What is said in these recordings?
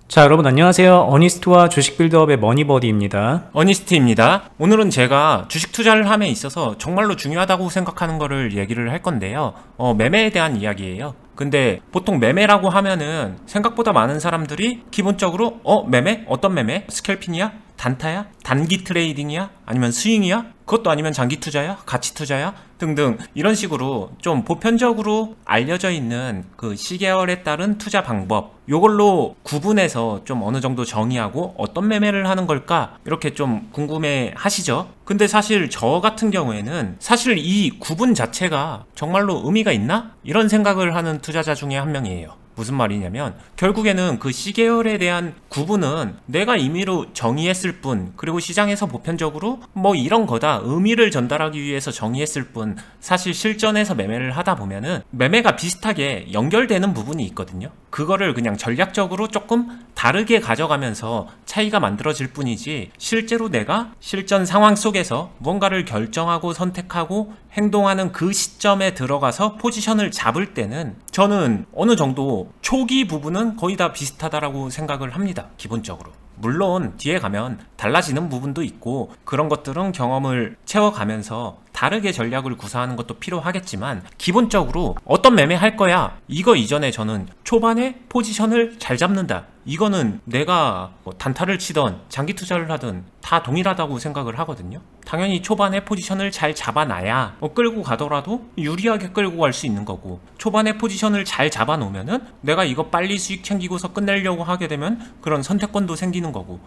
자, 여러분 안녕하세요. 어니스트와 주식 빌드업의 머니버디입니다. 어니스트입니다. 오늘은 제가 주식 투자를 함에 있어서 정말로 중요하다고 생각하는 거를 얘기를 할 건데요. 매매에 대한 이야기예요. 근데 보통 매매라고 하면은 생각보다 많은 사람들이 기본적으로 매매? 어떤 매매? 스캘핑이야? 단타야? 단기 트레이딩이야? 아니면 스윙이야? 그것도 아니면 장기 투자야? 가치 투자야? 등등 이런 식으로 좀 보편적으로 알려져 있는 그 시계열에 따른 투자 방법, 요걸로 구분해서 좀 어느 정도 정의하고 어떤 매매를 하는 걸까 이렇게 좀 궁금해 하시죠. 근데 사실 저 같은 경우에는 사실 이 구분 자체가 정말로 의미가 있나? 이런 생각을 하는 투자자 중에 한 명이에요. 무슨 말이냐면 결국에는 그 시계열에 대한 구분은 내가 임의로 정의했을 뿐, 그리고 시장에서 보편적으로 뭐 이런 거다 의미를 전달하기 위해서 정의했을 뿐, 사실 실전에서 매매를 하다 보면은 매매가 비슷하게 연결되는 부분이 있거든요. 그거를 그냥 전략적으로 조금 다르게 가져가면서 차이가 만들어질 뿐이지, 실제로 내가 실전 상황 속에서 무언가를 결정하고 선택하고 행동하는 그 시점에 들어가서 포지션을 잡을 때는 저는 어느 정도 초기 부분은 거의 다 비슷하다라고 생각을 합니다. 기본적으로. 물론 뒤에 가면 달라지는 부분도 있고 그런 것들은 경험을 채워가면서 다르게 전략을 구사하는 것도 필요하겠지만, 기본적으로 어떤 매매 할 거야 이거 이전에 저는 초반에 포지션을 잘 잡는다, 이거는 내가 단타를 치던 장기 투자를 하든 다 동일하다고 생각을 하거든요. 당연히 초반에 포지션을 잘 잡아놔야 끌고 가더라도 유리하게 끌고 갈 수 있는 거고, 초반에 포지션을 잘 잡아놓으면은 내가 이거 빨리 수익 챙기고서 끝내려고 하게 되면 그런 선택권도 생기는 거고.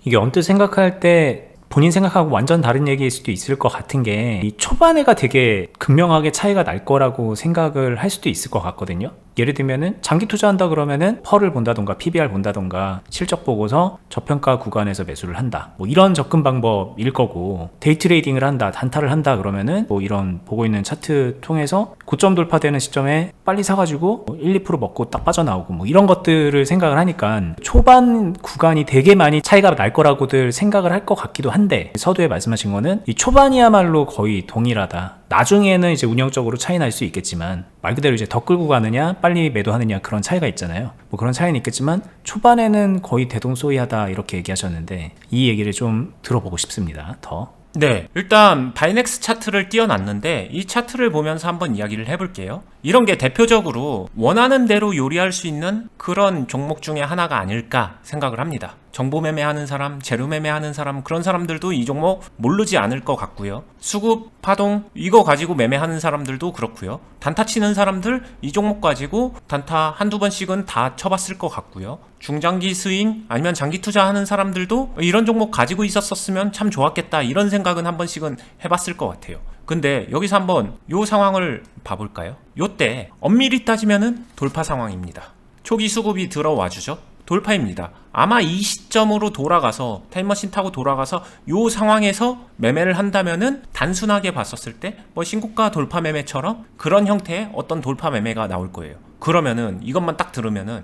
이게 언뜻 생각할 때 본인 생각하고 완전 다른 얘기일 수도 있을 것 같은 게, 이 초반에가 되게 극명하게 차이가 날 거라고 생각을 할 수도 있을 것 같거든요. 예를 들면은 장기 투자한다 그러면은 펄을 본다던가 PBR 본다던가 실적 보고서 저평가 구간에서 매수를 한다, 뭐 이런 접근 방법일 거고, 데이 트레이딩을 한다, 단타를 한다 그러면은 뭐 이런 보고 있는 차트 통해서 고점 돌파되는 시점에 빨리 사가지고 1, 2% 먹고 딱 빠져나오고 뭐 이런 것들을 생각을 하니까 초반 구간이 되게 많이 차이가 날 거라고들 생각을 할 것 같기도 한데, 서두에 말씀하신 거는 이 초반이야말로 거의 동일하다, 나중에는 이제 운영적으로 차이 날 수 있겠지만 말 그대로 이제 더 끌고 가느냐 빨리 매도하느냐 그런 차이가 있잖아요. 뭐 그런 차이는 있겠지만 초반에는 거의 대동소이하다 이렇게 얘기하셨는데, 이 얘기를 좀 들어보고 싶습니다. 네, 일단 바이넥스 차트를 띄워놨는데 이 차트를 보면서 한번 이야기를 해볼게요. 이런 게 대표적으로 원하는 대로 요리할 수 있는 그런 종목 중에 하나가 아닐까 생각을 합니다. 정보 매매하는 사람, 재료 매매하는 사람, 그런 사람들도 이 종목 모르지 않을 것 같고요. 수급, 파동 이거 가지고 매매하는 사람들도 그렇고요. 단타 치는 사람들 이 종목 가지고 단타 한두 번씩은 다 쳐봤을 것 같고요. 중장기 스윙 아니면 장기 투자하는 사람들도 이런 종목 가지고 있었으면 참 좋았겠다, 이런 생각은 한 번씩은 해봤을 것 같아요. 근데 여기서 한번 요 상황을 봐볼까요? 요때 엄밀히 따지면은 돌파 상황입니다. 초기 수급이 들어와 주죠. 돌파입니다. 아마 이 시점으로 돌아가서 타임머신 타고 돌아가서 요 상황에서 매매를 한다면은 단순하게 봤었을 때 뭐 신고가 돌파 매매처럼 그런 형태의 어떤 돌파 매매가 나올 거예요. 그러면은 이것만 딱 들으면은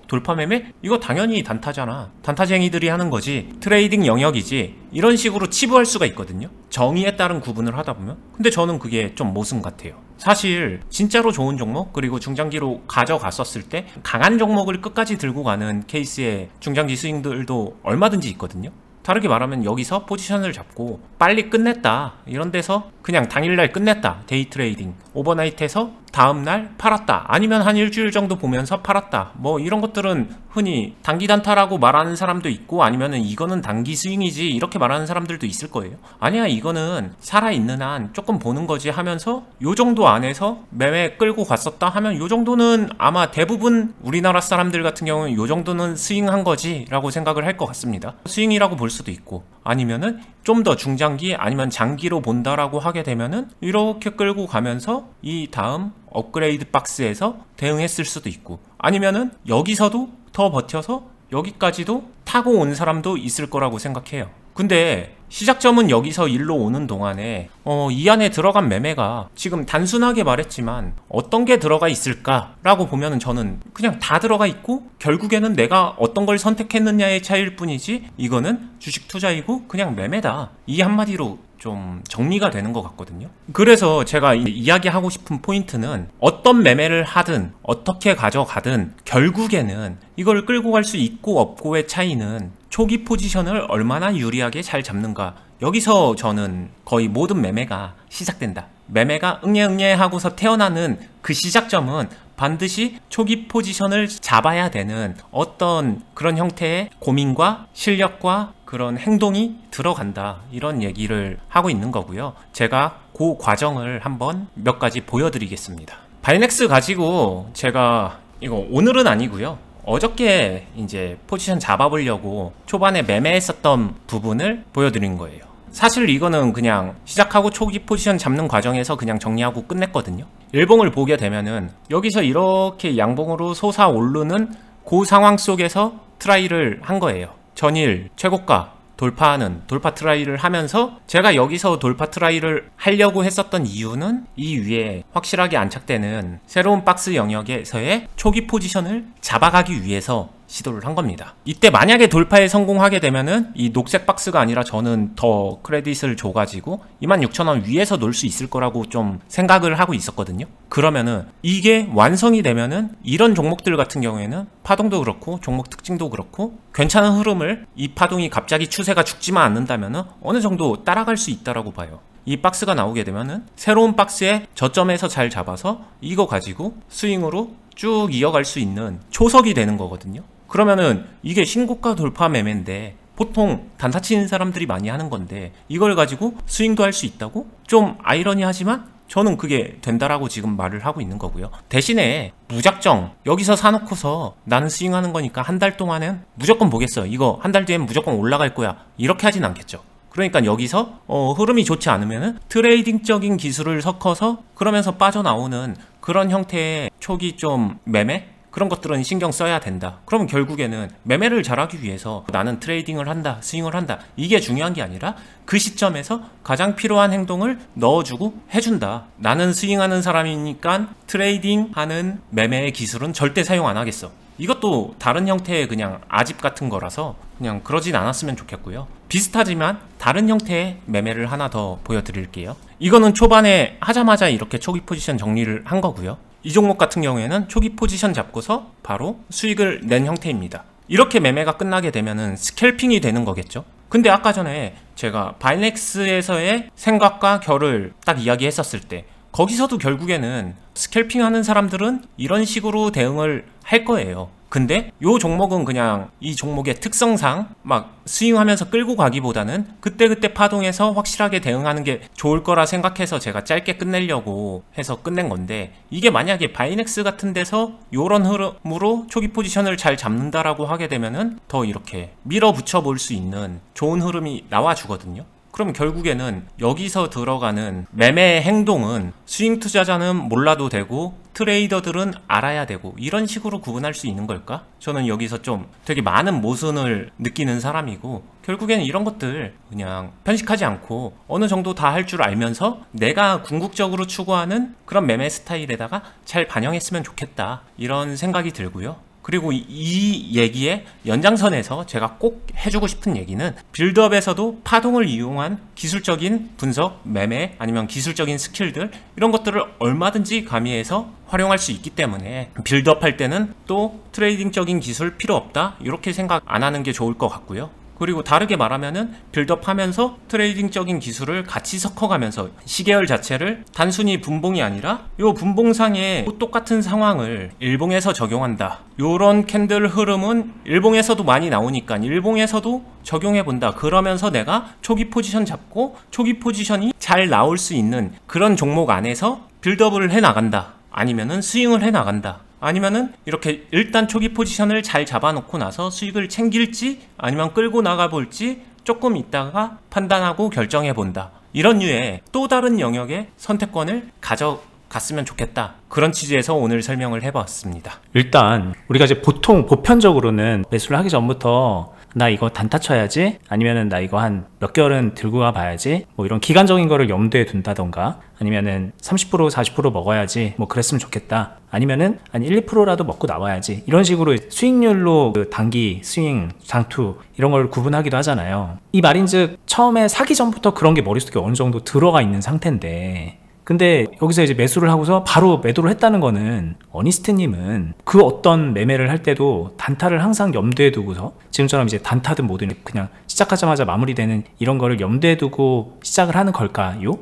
돌파 매매? 이거 당연히 단타잖아, 단타쟁이들이 하는 거지, 트레이딩 영역이지, 이런 식으로 치부할 수가 있거든요. 정의에 따른 구분을 하다 보면. 근데 저는 그게 좀 모순 같아요. 사실 진짜로 좋은 종목, 그리고 중장기로 가져갔었을 때 강한 종목을 끝까지 들고 가는 케이스의 중장기 스윙들도 얼마든지 있거든요. 다르게 말하면 여기서 포지션을 잡고 빨리 끝냈다, 이런 데서 그냥 당일날 끝냈다, 데이 트레이딩, 오버나잇해서 다음날 팔았다, 아니면 한 일주일 정도 보면서 팔았다, 뭐 이런 것들은 흔히 단기 단타라고 말하는 사람도 있고, 아니면은 이거는 단기 스윙이지 이렇게 말하는 사람들도 있을 거예요. 아니야, 이거는 살아있는 한 조금 보는 거지 하면서 요 정도 안에서 매매 끌고 갔었다 하면 요 정도는 아마 대부분 우리나라 사람들 같은 경우는 요 정도는 스윙한 거지 라고 생각을 할 것 같습니다. 스윙이라고 볼 수도 있고, 아니면은 좀 더 중장기 아니면 장기로 본다라고 하게 되면은 이렇게 끌고 가면서 이 다음 업그레이드 박스에서 대응했을 수도 있고, 아니면은 여기서도 더 버텨서 여기까지도 타고 온 사람도 있을 거라고 생각해요. 근데 시작점은 여기서 일로 오는 동안에 이 안에 들어간 매매가 지금 단순하게 말했지만 어떤 게 들어가 있을까라고 보면은 저는 그냥 다 들어가 있고, 결국에는 내가 어떤 걸 선택했느냐의 차이일 뿐이지 이거는 주식 투자이고 그냥 매매다, 이 한마디로 좀 정리가 되는 것 같거든요. 그래서 제가 이야기하고 싶은 포인트는 어떤 매매를 하든 어떻게 가져가든 결국에는 이걸 끌고 갈 수 있고 없고의 차이는 초기 포지션을 얼마나 유리하게 잘 잡는가, 여기서 저는 거의 모든 매매가 시작된다. 매매가 응애응애 하고서 태어나는 그 시작점은 반드시 초기 포지션을 잡아야 되는 어떤 그런 형태의 고민과 실력과 그런 행동이 들어간다, 이런 얘기를 하고 있는 거고요. 제가 그 과정을 한번 몇 가지 보여드리겠습니다. 바이넥스 가지고 제가 이거 오늘은 아니고요, 어저께 이제 포지션 잡아보려고 초반에 매매했었던 부분을 보여드린 거예요. 사실 이거는 그냥 시작하고 초기 포지션 잡는 과정에서 그냥 정리하고 끝냈거든요. 일봉을 보게 되면은 여기서 이렇게 양봉으로 솟아오르는 그 상황 속에서 트라이를 한 거예요. 전일 최고가 돌파하는 돌파 트라이를 하면서 제가 여기서 돌파 트라이를 하려고 했었던 이유는 이 위에 확실하게 안착되는 새로운 박스 영역에서의 초기 포지션을 잡아가기 위해서 시도를 한 겁니다. 이때 만약에 돌파에 성공하게 되면은 이 녹색 박스가 아니라 저는 더 크레딧을 줘가지고 26,000원 위에서 놀 수 있을 거라고 좀 생각을 하고 있었거든요. 그러면은 이게 완성이 되면은 이런 종목들 같은 경우에는 파동도 그렇고 종목 특징도 그렇고 괜찮은 흐름을, 이 파동이 갑자기 추세가 죽지만 않는다면은 어느 정도 따라갈 수 있다라고 봐요. 이 박스가 나오게 되면은 새로운 박스의 저점에서 잘 잡아서 이거 가지고 스윙으로 쭉 이어갈 수 있는 초석이 되는 거거든요. 그러면은 이게 신고가 돌파 매매인데 보통 단타 치는 사람들이 많이 하는 건데 이걸 가지고 스윙도 할 수 있다고? 좀 아이러니하지만 저는 그게 된다라고 지금 말을 하고 있는 거고요. 대신에 무작정 여기서 사놓고서 나는 스윙하는 거니까 한 달 동안은 무조건 보겠어, 이거 한 달 뒤엔 무조건 올라갈 거야, 이렇게 하진 않겠죠. 그러니까 여기서 흐름이 좋지 않으면은 트레이딩적인 기술을 섞어서 그러면서 빠져나오는 그런 형태의 초기 좀 매매? 그런 것들은 신경 써야 된다. 그러면 결국에는 매매를 잘하기 위해서 나는 트레이딩을 한다, 스윙을 한다, 이게 중요한 게 아니라 그 시점에서 가장 필요한 행동을 넣어주고 해준다. 나는 스윙하는 사람이니까 트레이딩하는 매매의 기술은 절대 사용 안 하겠어. 이것도 다른 형태의 그냥 아집 같은 거라서 그냥 그러진 않았으면 좋겠고요. 비슷하지만 다른 형태의 매매를 하나 더 보여드릴게요. 이거는 초반에 하자마자 이렇게 초기 포지션 정리를 한 거고요. 이 종목 같은 경우에는 초기 포지션 잡고서 바로 수익을 낸 형태입니다. 이렇게 매매가 끝나게 되면은 스캘핑이 되는 거겠죠. 근데 아까 전에 제가 바이넥스에서의 생각과 결을 딱 이야기했었을 때 거기서도 결국에는 스캘핑 하는 사람들은 이런 식으로 대응을 할 거예요. 근데 요 종목은 그냥 이 종목의 특성상 막 스윙하면서 끌고 가기보다는 그때그때 파동에서 확실하게 대응하는 게 좋을 거라 생각해서 제가 짧게 끝내려고 해서 끝낸 건데, 이게 만약에 바이넥스 같은 데서 요런 흐름으로 초기 포지션을 잘 잡는다라고 하게 되면은 더 이렇게 밀어붙여 볼 수 있는 좋은 흐름이 나와 주거든요. 그럼 결국에는 여기서 들어가는 매매 행동은 스윙 투자자는 몰라도 되고 트레이더들은 알아야 되고 이런 식으로 구분할 수 있는 걸까? 저는 여기서 좀 되게 많은 모순을 느끼는 사람이고, 결국에는 이런 것들 그냥 편식하지 않고 어느 정도 다 할 줄 알면서 내가 궁극적으로 추구하는 그런 매매 스타일에다가 잘 반영했으면 좋겠다, 이런 생각이 들고요. 그리고 이 얘기의 연장선에서 제가 꼭 해주고 싶은 얘기는 빌드업에서도 파동을 이용한 기술적인 분석, 매매, 아니면 기술적인 스킬들, 이런 것들을 얼마든지 가미해서 활용할 수 있기 때문에 빌드업 할 때는 또 트레이딩적인 기술 필요 없다, 이렇게 생각 안 하는 게 좋을 것 같고요. 그리고 다르게 말하면은 빌드업 하면서 트레이딩적인 기술을 같이 섞어가면서 시계열 자체를 단순히 분봉이 아니라 요 분봉상의 똑같은 상황을 일봉에서 적용한다, 요런 캔들 흐름은 일봉에서도 많이 나오니까 일봉에서도 적용해본다. 그러면서 내가 초기 포지션 잡고 초기 포지션이 잘 나올 수 있는 그런 종목 안에서 빌드업을 해나간다, 아니면은 스윙을 해나간다, 아니면은 이렇게 일단 초기 포지션을 잘 잡아놓고 나서 수익을 챙길지 아니면 끌고 나가볼지 조금 있다가 판단하고 결정해본다, 이런 류의 또 다른 영역의 선택권을 가져갔으면 좋겠다, 그런 취지에서 오늘 설명을 해봤습니다. 일단 우리가 이제 보통 보편적으로는 매수를 하기 전부터 나 이거 단타 쳐야지, 아니면은 나 이거 한 몇 개월은 들고 가 봐야지, 뭐 이런 기간적인 거를 염두에 둔다던가, 아니면은 30% 40% 먹어야지, 뭐 그랬으면 좋겠다, 아니면은 한 1, 2%라도 먹고 나와야지, 이런 식으로 수익률로 그 단기 스윙, 장투 이런 걸 구분하기도 하잖아요. 이 말인즉 처음에 사기 전부터 그런 게 머릿속에 어느 정도 들어가 있는 상태인데, 근데 여기서 이제 매수를 하고서 바로 매도를 했다는 거는, 어니스트님은 그 어떤 매매를 할 때도 단타를 항상 염두에 두고서, 지금처럼 이제 단타든 뭐든 그냥 시작하자마자 마무리되는 이런 거를 염두에 두고 시작을 하는 걸까요?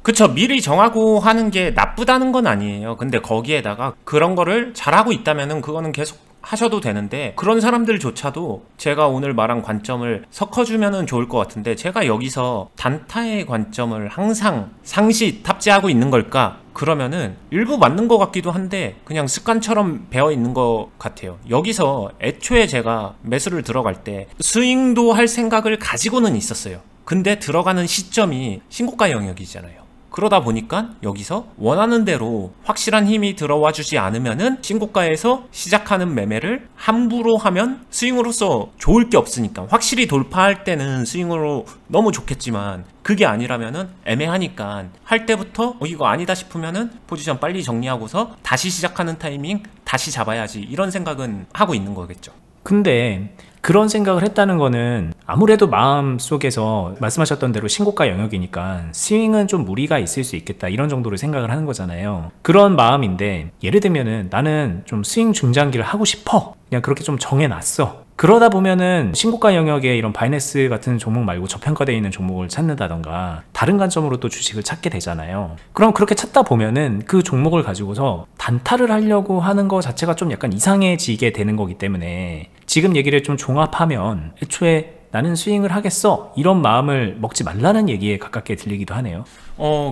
그쵸. 미리 정하고 하는 게 나쁘다는 건 아니에요. 근데 거기에다가 그런 거를 잘하고 있다면은 그거는 계속 하셔도 되는데, 그런 사람들조차도 제가 오늘 말한 관점을 섞어주면 좋을 것 같은데, 제가 여기서 단타의 관점을 항상 상시 탑재하고 있는 걸까? 그러면은 일부 맞는 것 같기도 한데 그냥 습관처럼 배어 있는 것 같아요. 여기서 애초에 제가 매수를 들어갈 때 스윙도 할 생각을 가지고는 있었어요. 근데 들어가는 시점이 신고가 영역이잖아요. 그러다 보니까 여기서 원하는 대로 확실한 힘이 들어와 주지 않으면은 신고가에서 시작하는 매매를 함부로 하면 스윙으로서 좋을 게 없으니까, 확실히 돌파할 때는 스윙으로 너무 좋겠지만 그게 아니라면은 애매하니까 할 때부터 이거 아니다 싶으면은 포지션 빨리 정리하고서 다시 시작하는 타이밍 다시 잡아야지, 이런 생각은 하고 있는 거겠죠. 근데 그런 생각을 했다는 거는 아무래도 마음속에서 말씀하셨던 대로 신고가 영역이니까 스윙은 좀 무리가 있을 수 있겠다, 이런 정도로 생각을 하는 거잖아요. 그런 마음인데, 예를 들면은 나는 좀 스윙 중장기를 하고 싶어, 그냥 그렇게 좀 정해놨어. 그러다 보면은 신고가 영역에 이런 바이낸스 같은 종목 말고 저평가되어 있는 종목을 찾는다던가 다른 관점으로 또 주식을 찾게 되잖아요. 그럼 그렇게 찾다 보면은 그 종목을 가지고서 단타를 하려고 하는 거 자체가 좀 약간 이상해지게 되는 거기 때문에, 지금 얘기를 좀 종합하면 애초에 나는 스윙을 하겠어, 이런 마음을 먹지 말라는 얘기에 가깝게 들리기도 하네요.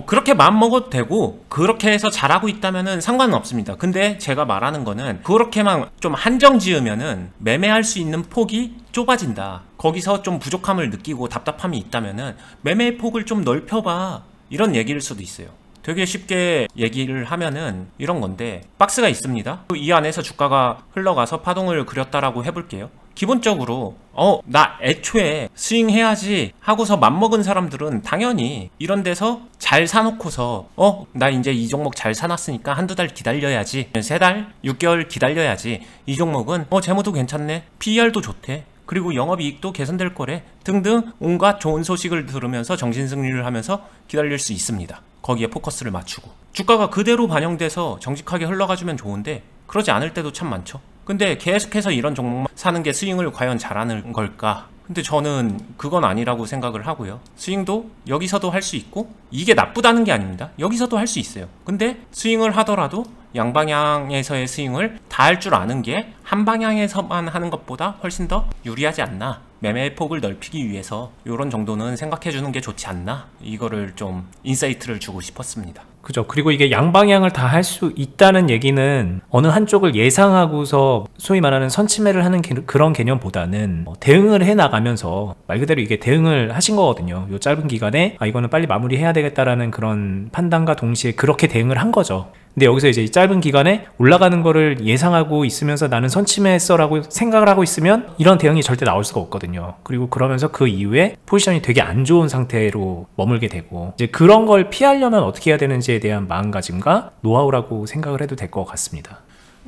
그렇게 마음 먹어도 되고 그렇게 해서 잘하고 있다면은 상관은 없습니다. 근데 제가 말하는 거는 그렇게만 좀 한정 지으면은 매매할 수 있는 폭이 좁아진다. 거기서 좀 부족함을 느끼고 답답함이 있다면은 매매의 폭을 좀 넓혀봐, 이런 얘기일 수도 있어요. 되게 쉽게 얘기를 하면은 이런 건데, 박스가 있습니다. 이 안에서 주가가 흘러가서 파동을 그렸다라고 해볼게요. 기본적으로 나 애초에 스윙해야지 하고서 맘먹은 사람들은 당연히 이런 데서 잘 사놓고서 나 이제 이 종목 잘 사놨으니까 한두 달 기다려야지, 3달, 6개월 기다려야지, 이 종목은 재무도 괜찮네, PER도 좋대, 그리고 영업이익도 개선될 거래 등등 온갖 좋은 소식을 들으면서 정신승리를 하면서 기다릴 수 있습니다. 거기에 포커스를 맞추고 주가가 그대로 반영돼서 정직하게 흘러가주면 좋은데, 그러지 않을 때도 참 많죠. 근데 계속해서 이런 종목만 사는 게 스윙을 과연 잘하는 걸까? 근데 저는 그건 아니라고 생각을 하고요. 스윙도 여기서도 할 수 있고, 이게 나쁘다는 게 아닙니다. 여기서도 할 수 있어요. 근데 스윙을 하더라도 양방향에서의 스윙을 다 할 줄 아는 게 한 방향에서만 하는 것보다 훨씬 더 유리하지 않나, 매매의 폭을 넓히기 위해서 이런 정도는 생각해 주는 게 좋지 않나, 이거를 좀 인사이트를 주고 싶었습니다. 그죠. 그리고 이게 양방향을 다 할 수 있다는 얘기는 어느 한쪽을 예상하고서 소위 말하는 선침해를 하는 그런 개념보다는 대응을 해 나가면서 말 그대로 이게 대응을 하신 거거든요. 요 짧은 기간에 이거는 빨리 마무리해야 되겠다라는 그런 판단과 동시에 그렇게 대응을 한 거죠. 근데 여기서 이제 이 짧은 기간에 올라가는 거를 예상하고 있으면서 나는 선침했어라고 생각을 하고 있으면 이런 대응이 절대 나올 수가 없거든요. 그리고 그러면서 그 이후에 포지션이 되게 안 좋은 상태로 머물게 되고, 이제 그런 걸 피하려면 어떻게 해야 되는지에 대한 마음가짐과 노하우라고 생각을 해도 될 것 같습니다.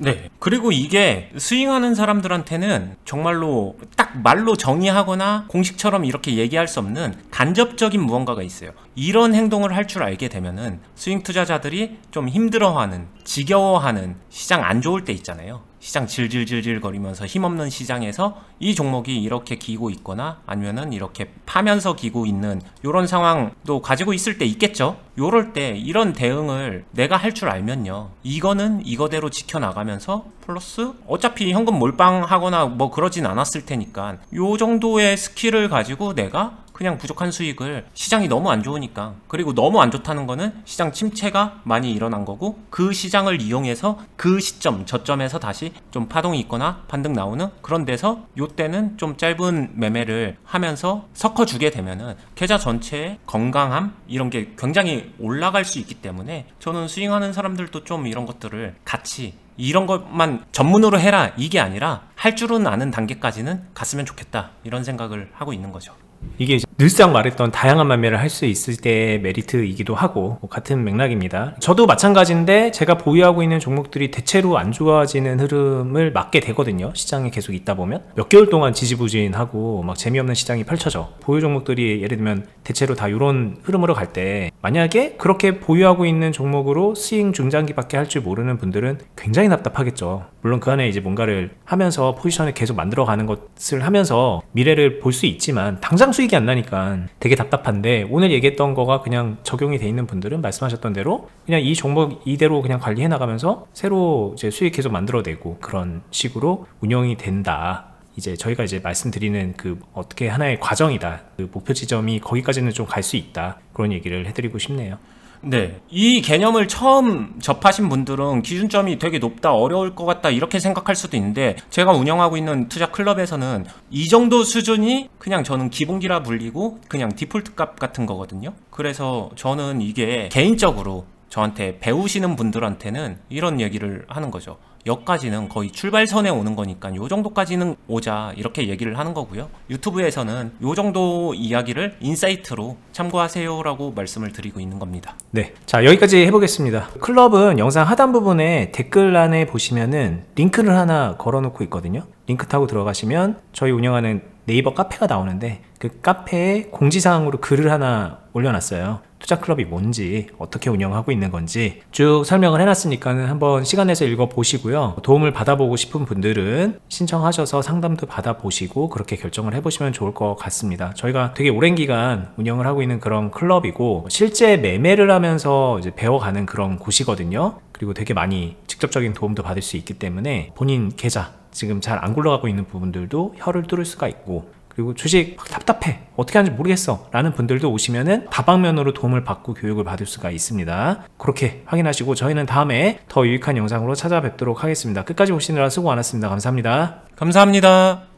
네. 그리고 이게 스윙하는 사람들한테는 정말로 딱 말로 정의하거나 공식처럼 이렇게 얘기할 수 없는 간접적인 무언가가 있어요. 이런 행동을 할 줄 알게 되면은 스윙 투자자들이 좀 힘들어하는, 지겨워하는, 시장 안 좋을 때 있잖아요. 시장 질질질질 거리면서 힘없는 시장에서 이 종목이 이렇게 기고 있거나 아니면은 이렇게 파면서 기고 있는 이런 상황도 가지고 있을 때 있겠죠. 요럴 때 이런 대응을 내가 할 줄 알면요, 이거는 이거대로 지켜나가면서 플러스 어차피 현금 몰빵하거나 뭐 그러진 않았을 테니까 요 정도의 스킬을 가지고 내가 그냥 부족한 수익을, 시장이 너무 안 좋으니까, 그리고 너무 안 좋다는 거는 시장 침체가 많이 일어난 거고, 그 시장을 이용해서 그 시점, 저점에서 다시 좀 파동이 있거나 반등 나오는 그런 데서 요때는 좀 짧은 매매를 하면서 섞어주게 되면은 계좌 전체의 건강함, 이런 게 굉장히 올라갈 수 있기 때문에 저는 스윙하는 사람들도 좀 이런 것들을 같이 이런 것만 전문으로 해라 이게 아니라 할 줄은 아는 단계까지는 갔으면 좋겠다 이런 생각을 하고 있는 거죠. 이게 늘상 말했던 다양한 매매를 할 수 있을 때의 메리트이기도 하고 같은 맥락입니다. 저도 마찬가지인데 제가 보유하고 있는 종목들이 대체로 안 좋아지는 흐름을 맞게 되거든요. 시장에 계속 있다 보면 몇 개월 동안 지지부진하고 막 재미없는 시장이 펼쳐져. 보유 종목들이 예를 들면 대체로 다 이런 흐름으로 갈 때 만약에 그렇게 보유하고 있는 종목으로 스윙 중장기밖에 할 줄 모르는 분들은 굉장히 답답하겠죠. 물론 그 안에 이제 뭔가를 하면서 포지션을 계속 만들어가는 것을 하면서 미래를 볼 수 있지만 당장 수익이 안 나니까 되게 답답한데, 오늘 얘기했던 거가 그냥 적용이 돼 있는 분들은 말씀하셨던 대로 그냥 이 종목 이대로 그냥 관리해 나가면서 새로 이제 수익 계속 만들어내고 그런 식으로 운영이 된다. 이제 저희가 이제 말씀드리는 그 어떻게 하나의 과정이다. 그 목표 지점이 거기까지는 좀 갈 수 있다. 그런 얘기를 해드리고 싶네요. 네, 이 개념을 처음 접하신 분들은 기준점이 되게 높다, 어려울 것 같다 이렇게 생각할 수도 있는데, 제가 운영하고 있는 투자 클럽에서는 이 정도 수준이 그냥 저는 기본기라 불리고 그냥 디폴트 값 같은 거거든요. 그래서 저는 이게 개인적으로 저한테 배우시는 분들한테는 이런 얘기를 하는 거죠. 여기까지는 거의 출발선에 오는 거니까 요 정도까지는 오자 이렇게 얘기를 하는 거고요. 유튜브에서는 요 정도 이야기를 인사이트로 참고하세요 라고 말씀을 드리고 있는 겁니다. 네, 자 여기까지 해보겠습니다. 클럽은 영상 하단 부분에 댓글란에 보시면은 링크를 하나 걸어 놓고 있거든요. 링크 타고 들어가시면 저희 운영하는 네이버 카페가 나오는데, 그 카페에 공지사항으로 글을 하나 올려놨어요. 투자클럽이 뭔지, 어떻게 운영하고 있는 건지 쭉 설명을 해놨으니까 한번 시간 내서 읽어보시고요. 도움을 받아보고 싶은 분들은 신청하셔서 상담도 받아보시고 그렇게 결정을 해보시면 좋을 것 같습니다. 저희가 되게 오랜 기간 운영을 하고 있는 그런 클럽이고, 실제 매매를 하면서 이제 배워가는 그런 곳이거든요. 그리고 되게 많이 직접적인 도움도 받을 수 있기 때문에 본인 계좌 지금 잘 안 굴러가고 있는 부분들도 혀를 뚫을 수가 있고, 그리고 주식 막 답답해, 어떻게 하는지 모르겠어 라는 분들도 오시면은 다방면으로 도움을 받고 교육을 받을 수가 있습니다. 그렇게 확인하시고 저희는 다음에 더 유익한 영상으로 찾아뵙도록 하겠습니다. 끝까지 보시느라 수고 많았습니다. 감사합니다. 감사합니다.